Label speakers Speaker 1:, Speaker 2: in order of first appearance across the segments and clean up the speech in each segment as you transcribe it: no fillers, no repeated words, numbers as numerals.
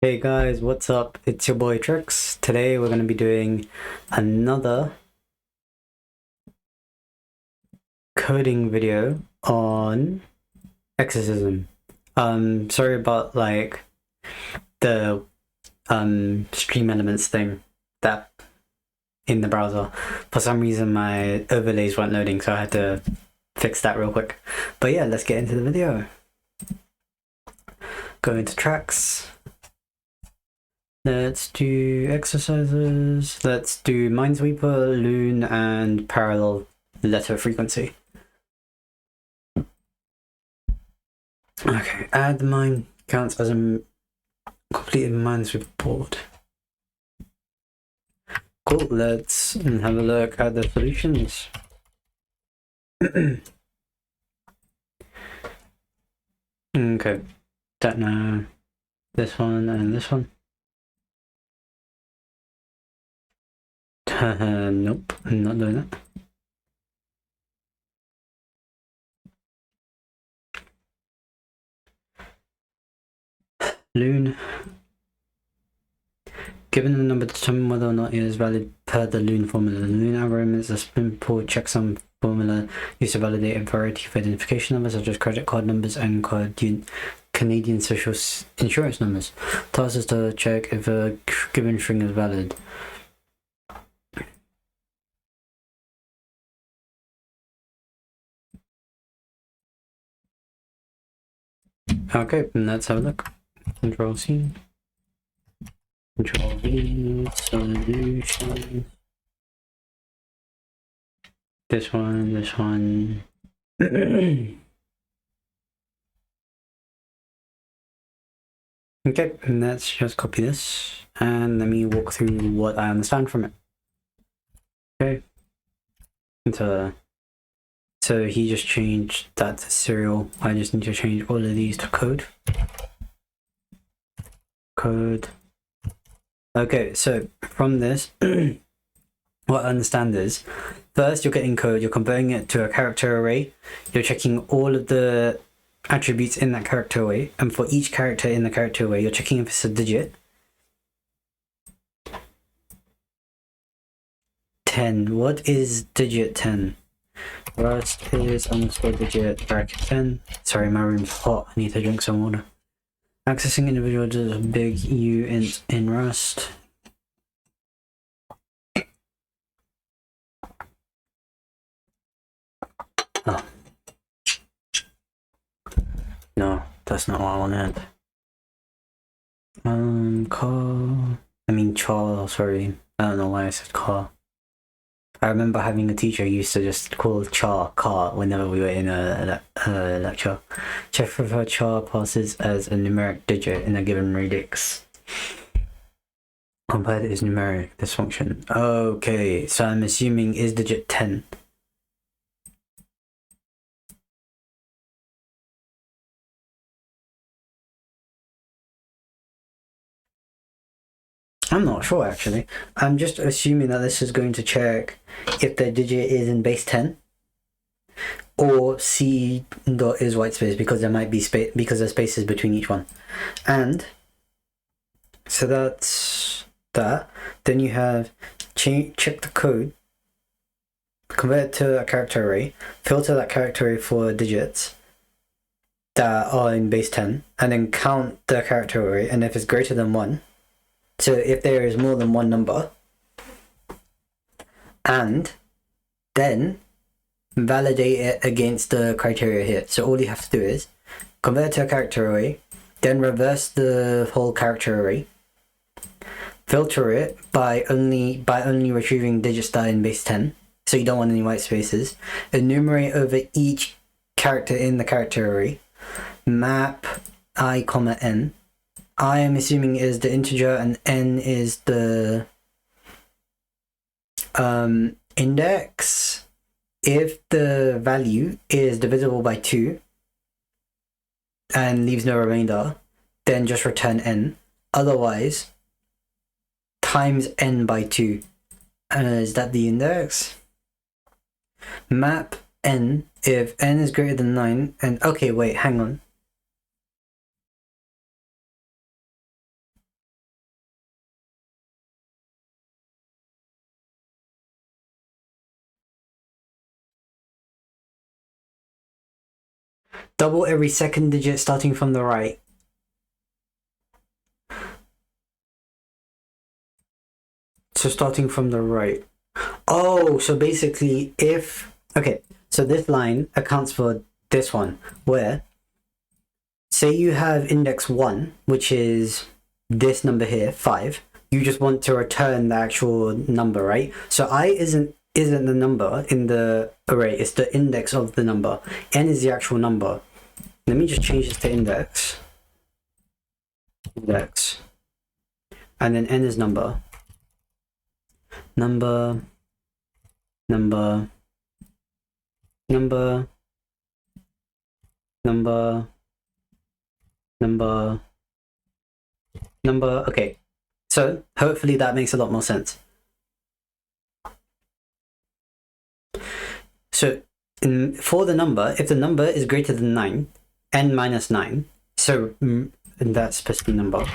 Speaker 1: Hey guys, what's up? It's your boy Trix. Today we're going to be doing another coding video on Exercism. Sorry about like the stream elements thing that in the browser. For some reason my overlays weren't loading, so I had to fix that real quick. But yeah, let's get into the video. Go into tracks. Let's do exercises. Let's do Minesweeper, Luhn, and parallel letter frequency. Okay, add mine counts as a completed Minesweeper board. Cool, let's have a look at the solutions. Okay, that now this one and this one. Nope, I'm not doing that. Luhn. Given the number, determine whether or not it is valid per the Luhn formula. The Luhn algorithm is a simple checksum formula used to validate a variety of identification numbers such as credit card numbers and Canadian social insurance numbers. Task is to check if a given string is valid. Okay, let's have a look. Control C. Control V. Solution. This one. Okay, let's just copy this and let me walk through what I understand from it. Okay. So he just changed that to serial. I just need to change all of these to code. Okay, so from this, what I understand is, first you're getting code, you're converting it to a character array, you're checking all of the attributes in that character array, and for each character in the character array, you're checking if it's a digit. 10. What is digit 10? Rust is underscore digit bracket 10. Sorry, my room's hot. I need to drink some water. Accessing individual does a big U in Rust. Oh. No, that's not what I wanted. Char, sorry. I don't know why I said car. I remember having a teacher who used to just call char car whenever we were in a lecture. Check if a char passes as a numeric digit in a given radix. Compare is numeric, this function. Okay, so I'm assuming is digit 10. I'm not sure actually. I'm just assuming that this is going to check if the digit is in base 10 or C dot is white space because there might be space because there's spaces between each one. And so that's that. Then you have check the code, convert it to a character array, filter that character array for digits that are in base 10, and then count the character array, and if it's greater than 1, so if there is more than one number, and then validate it against the criteria here. So all you have to do is convert to a character array, then reverse the whole character array, filter it by only retrieving digits that are in base 10, so you don't want any white spaces, enumerate over each character in the character array, map I comma n. I am assuming is the integer and n is the index. If the value is divisible by 2 and leaves no remainder, then just return n. Otherwise, times n by 2. Is that the index? Map n if n is greater than 9 and okay, wait, hang on. double every second digit starting from the right. So starting from the right. Oh, so basically if, okay, so this line accounts for this one, where say you have index 1, which is this number here, 5. You just want to return the actual number, right? So I isn't the number in the array, it's the index of the number. N is the actual number. Let me just change this to index. Index. And then N is number. Number. Number. Number. Number. Number. Number. Okay. So hopefully that makes a lot more sense. So for the number, if the number is greater than 9, n minus 9, so that's supposed to be number.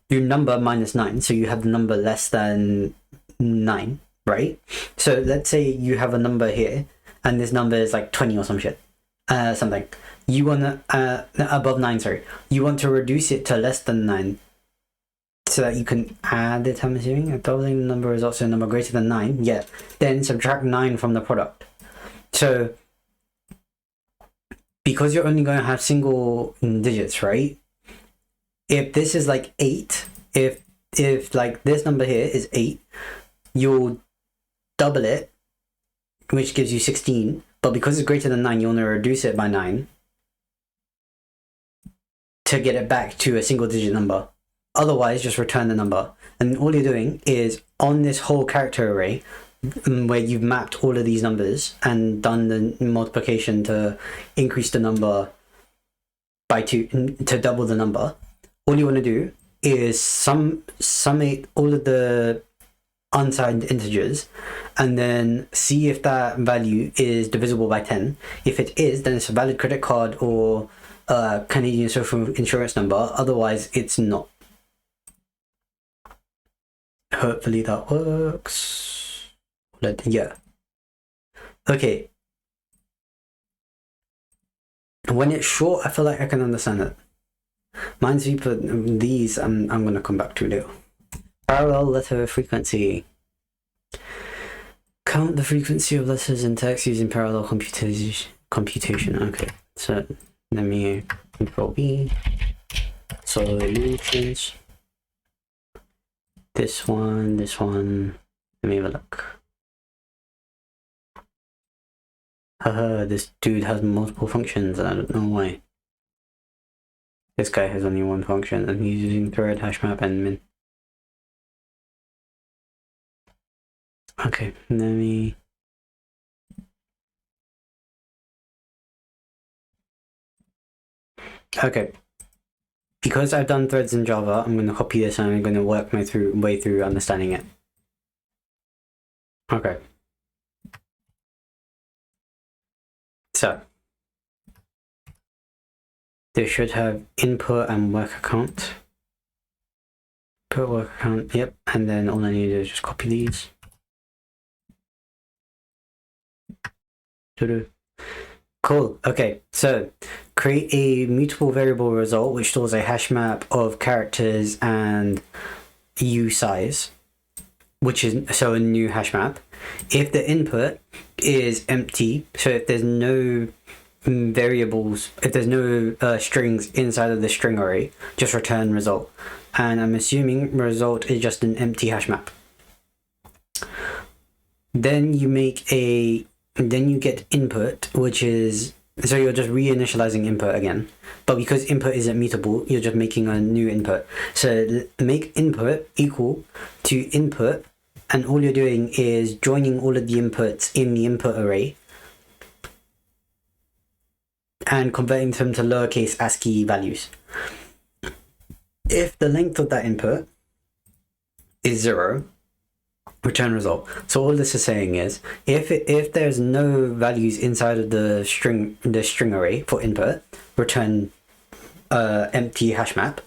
Speaker 1: Do number minus 9, so you have the number less than 9, right? So let's say you have a number here, and this number is like 20 or some shit. Something. You want to, above 9, sorry. You want to reduce it to less than 9, so that you can add it, I'm assuming. A doubling number is also a number greater than 9, yeah. Then subtract 9 from the product. So, because you're only going to have single digits, right? If this is like 8, if like this number here is 8, you'll double it, which gives you 16. But because it's greater than 9, you want to reduce it by 9 to get it back to a single digit number. Otherwise, just return the number. And all you're doing is on this whole character array, where you've mapped all of these numbers and done the multiplication to increase the number by 2, to double the number, all you want to do is summate all of the unsigned integers and then see if that value is divisible by 10. If it is, then it's a valid credit card or Canadian social insurance number. Otherwise, it's not. Hopefully that works. Yeah. Okay. When it's short, I feel like I can understand it. Minesweeper, these I'm gonna come back to later. Parallel letter frequency. Count the frequency of letters in text using parallel computation. Okay, so let me Control B. Solutions. This one. Let me have a look. Haha, this dude has multiple functions and I don't know why. This guy has only one function and he's using thread, hashmap, and min. Okay, let me... Okay. Because I've done threads in Java, I'm going to copy this and I'm going to work my way through understanding it. Okay. So, this should have input and work account. Put work account, yep, and then all I need to do is just copy these. Cool, okay, so create a mutable variable result which stores a hash map of characters and u size, which is so a new hash map. If the input is empty, so if there's no variables, if there's no strings inside of the string array, just return result. And I'm assuming result is just an empty hash map. Then you get input, which is, so you're just reinitializing input again. But because input isn't mutable, you're just making a new input. So make input equal to input, and all you're doing is joining all of the inputs in the input array and converting them to lowercase ASCII values. If the length of that input is 0, return result. So all this is saying is if there's no values inside of the string array for input, return empty hash map.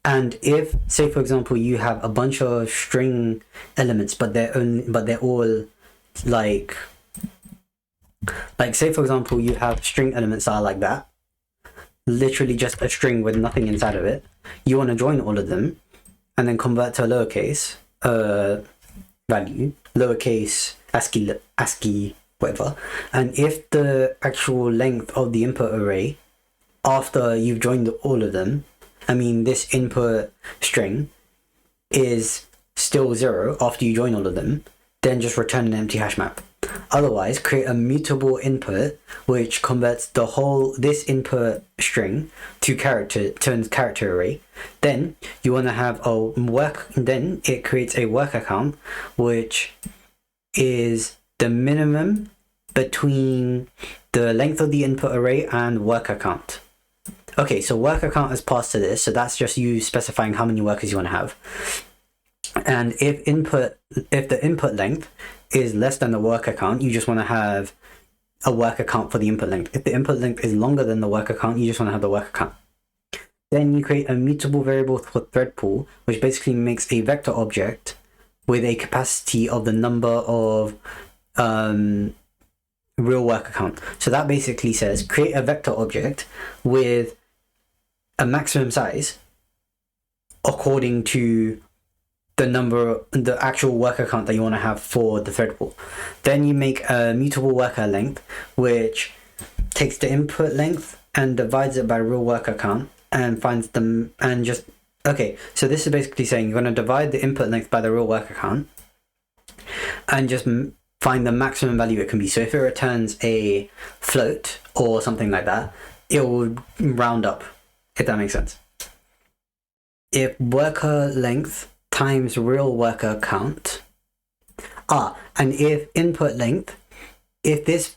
Speaker 1: And if, say for example, you have a bunch of string elements, but they're all like Like, say for example, you have string elements that are like that, literally just a string with nothing inside of it. You want to join all of them and then convert to a lowercase value, lowercase ASCII, whatever. And if the actual length of the input array after you've joined all of them, I mean this input string, is still 0 after you join all of them, then just return an empty hash map. Otherwise, create a mutable input which converts this input string to turns character array. Then you want to have then it creates a worker count, which is the minimum between the length of the input array and worker count. Okay, so worker count is passed to this, so that's just you specifying how many workers you want to have. And if the input length is less than the worker count, you just want to have a worker count for the input length. If the input length is longer than the worker count, you just want to have the worker count. Then you create a mutable variable for thread pool, which basically makes a vector object with a capacity of the number of real worker count. So that basically says create a vector object with a maximum size according to the actual worker count that you want to have for the thread pool. Then you make a mutable worker length, which takes the input length and divides it by real worker count and finds them and just okay. So this is basically saying you're going to divide the input length by the real worker count and just find the maximum value it can be. So if it returns a float or something like that, it will round up, if that makes sense. If worker length times real worker count, and if input length, if this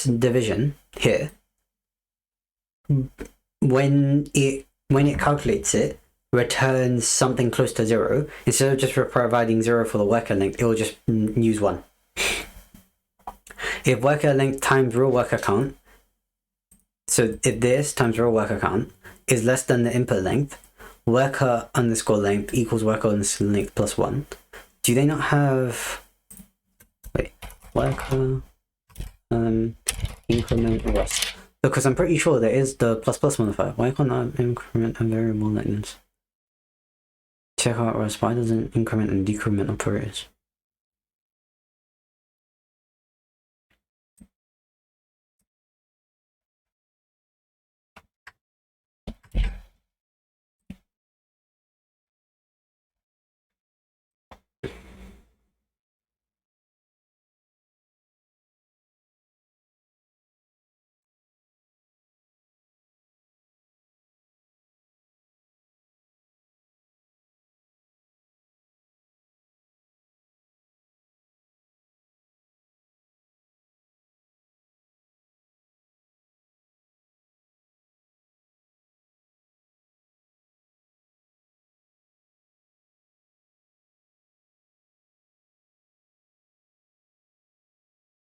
Speaker 1: division here, when it calculates it, returns something close to 0, instead of just providing 0 for the worker length, it will just use 1. If worker length times real worker count, so if this times real worker count is less than the input length, worker underscore length equals worker underscore length plus 1. Do they not have worker increment rest? Because I'm pretty sure there is the plus modifier. Why can't I increment a variable like this? Check out rest. Why doesn't increment and decrement operators?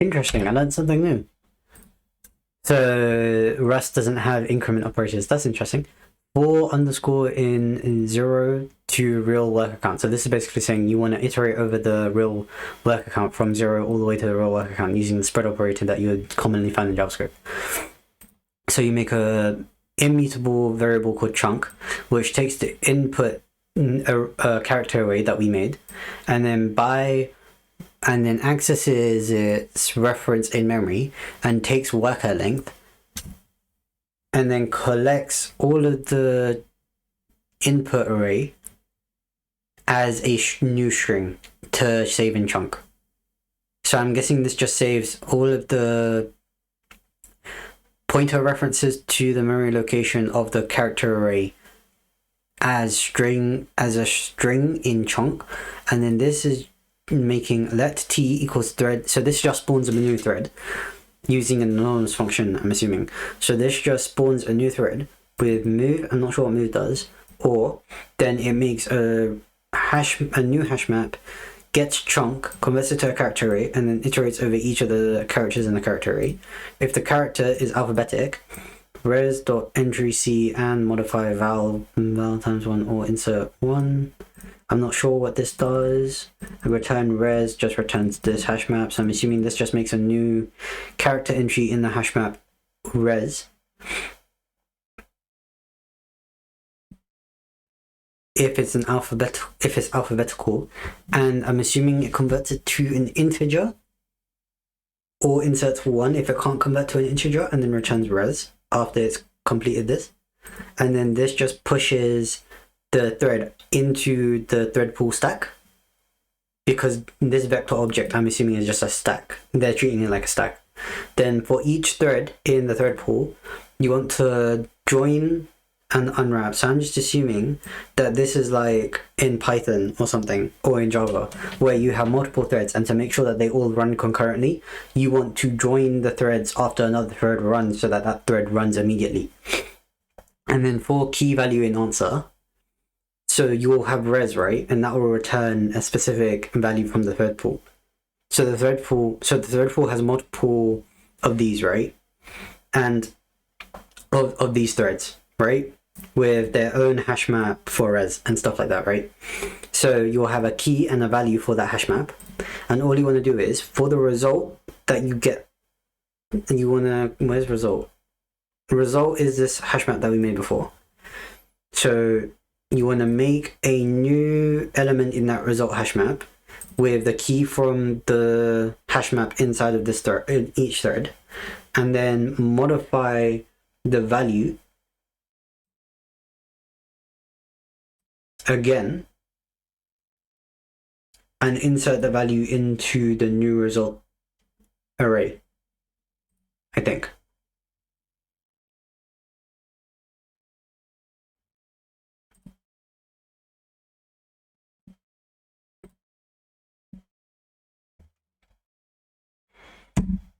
Speaker 1: Interesting, I learned something new. So Rust doesn't have increment operators. That's interesting. For underscore in 0 to real worker count. So this is basically saying you want to iterate over the real worker count from 0 all the way to the real worker count using the spread operator that you would commonly find in JavaScript. So you make a immutable variable called chunk, which takes the input character array that we made, and then accesses its reference in memory and takes worker length and then collects all of the input array as a new string to save in chunk. So I'm guessing this just saves all of the pointer references to the memory location of the character array as a string in chunk, and then this is making let t equals thread. So this just spawns a new thread using an anonymous function, I'm assuming. So this just spawns a new thread with move. I'm not sure what move does. Or then it makes a new hash map, gets chunk, converts it to a character array, and then iterates over each of the characters in the character array. If the character is alphabetic, res.entry c and modify val times 1 or insert 1. I'm not sure what this does. Return res just returns this hash map. So I'm assuming this just makes a new character entry in the hash map res. If it's alphabetical, and I'm assuming it converts it to an integer, or inserts 1 if it can't convert to an integer, and then returns res after it's completed this. And then this just pushes the thread into the thread pool stack, because this vector object, I'm assuming, is just a stack. They're treating it like a stack. Then for each thread in the thread pool, you want to join and unwrap. So I'm just assuming that this is like in Python or something, or in Java, where you have multiple threads, and to make sure that they all run concurrently, you want to join the threads after another thread runs so that that thread runs immediately. And then for key value in answer, so you will have res, right? And that will return a specific value from the thread pool. So the thread pool has multiple of these, right? And of these threads, right? With their own hash map for res and stuff like that, right? So you'll have a key and a value for that hash map. And all you want to do is, for the result that you get, you want to, where's result? Result is this hash map that we made before. So you want to make a new element in that result hash map with the key from the hash map inside of this thread, in each thread, and then modify the value again and insert the value into the new result array, I think.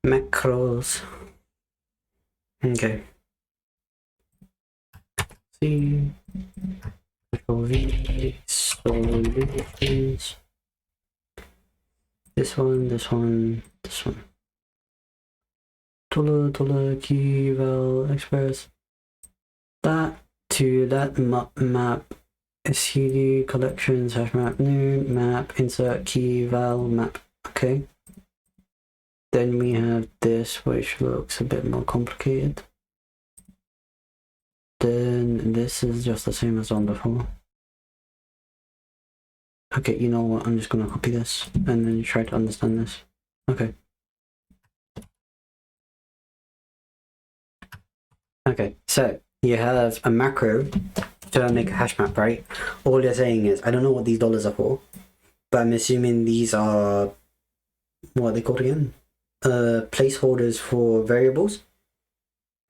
Speaker 1: Macros. Okay. See. V solutions. This one. Dollar key val express. That to that map. CD collections hash map new map insert key val map. Okay. Then we have this, which looks a bit more complicated. Then this is just the same as on before. Okay, you know what? I'm just gonna copy this and then try to understand this. Okay. Okay, so you have a macro to make a hash map, right? All you're saying is, I don't know what these dollars are for, but I'm assuming these are, what are they called again? Placeholders for variables?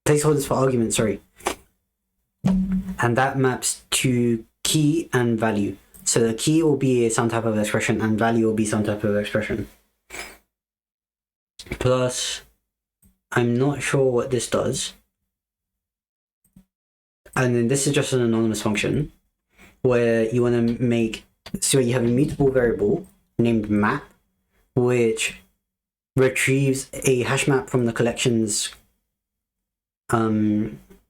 Speaker 1: Placeholders for arguments, sorry. And that maps to key and value. So the key will be some type of expression and value will be some type of expression. Plus, I'm not sure what this does. And then this is just an anonymous function where you want to make, so you have a mutable variable named map, which retrieves a hash map from the collections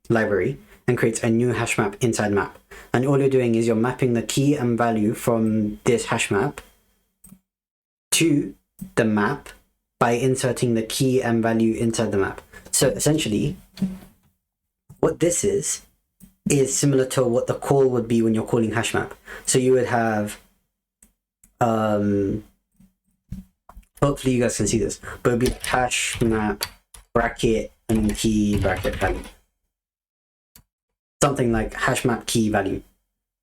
Speaker 1: library and creates a new hash map inside map. And all you're doing is you're mapping the key and value from this hash map to the map by inserting the key and value inside the map. So essentially, what this is similar to what the call would be when you're calling hash map. So you would have, hopefully you guys can see this, but it would be hash map bracket and key bracket value. Something like hash map key value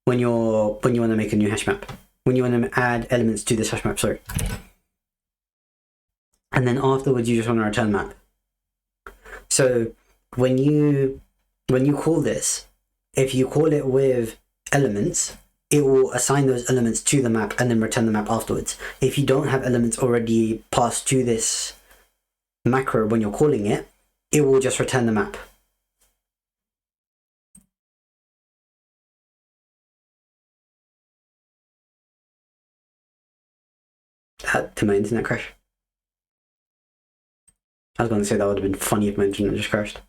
Speaker 1: when you want to make a new hash map, when you want to add elements to this hash map, sorry. And then afterwards you just want to return map. So when you call this, if you call it with elements, it will assign those elements to the map and then return the map afterwards. If you don't have elements already passed to this macro when you're calling it, it will just return the map. Did my internet crash? I was going to say that would have been funny if my internet just crashed.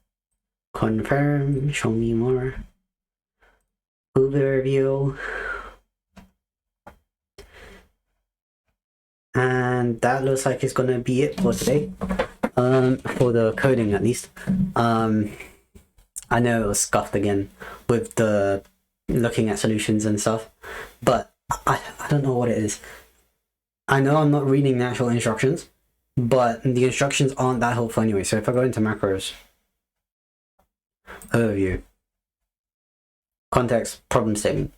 Speaker 1: Confirm, show me more. Overview. and that looks like it's gonna be it for today. For the coding at least. I know it was scuffed again with the looking at solutions and stuff, but I don't know what it is. I know I'm not reading the actual instructions, but the instructions aren't that helpful anyway. So if I go into macros, overview, context, problem statement,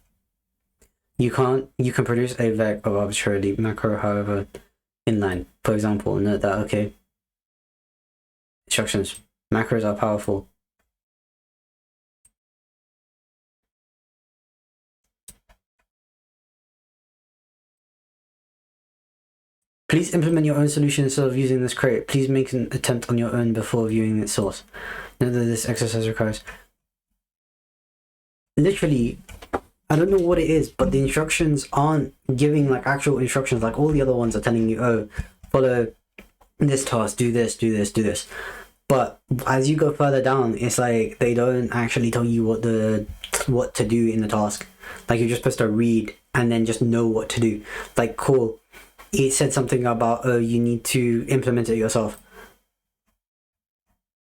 Speaker 1: you can produce a vec of arbitrarily macro, however, inline. For example, note that, okay, instructions, macros are powerful. Please implement your own solution instead of using this crate. Please make an attempt on your own before viewing its source. Note that this exercise requires... Literally, I don't know what it is, but the instructions aren't giving like actual instructions. Like all the other ones are telling you, oh, follow this task, do this, do this, do this. But as you go further down, it's like they don't actually tell you what to do in the task. Like you're just supposed to read and then just know what to do. Like, cool. It said something about, oh, you need to implement it yourself,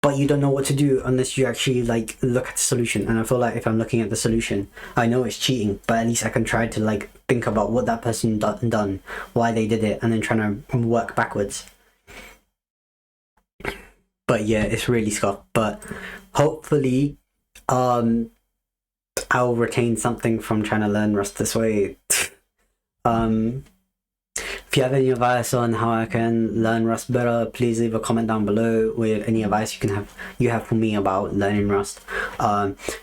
Speaker 1: but you don't know what to do unless you actually like look at the solution. And I feel like if I'm looking at the solution, I know it's cheating, but at least I can try to like think about what that person done, why they did it, and then trying to work backwards. But yeah, it's really scuffed, but hopefully I'll retain something from trying to learn Rust this way. If you have any advice on how I can learn Rust better, please leave a comment down below with any advice you have for me about learning Rust.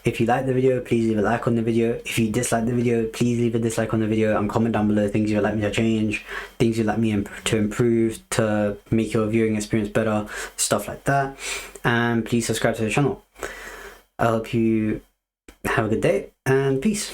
Speaker 1: If you like the video, please leave a like on the video. If you dislike the video, please leave a dislike on the video and comment down below things you'd like me to change, things you'd like me to improve to make your viewing experience better, stuff like that. And please subscribe to the channel. I hope you have a good day and peace.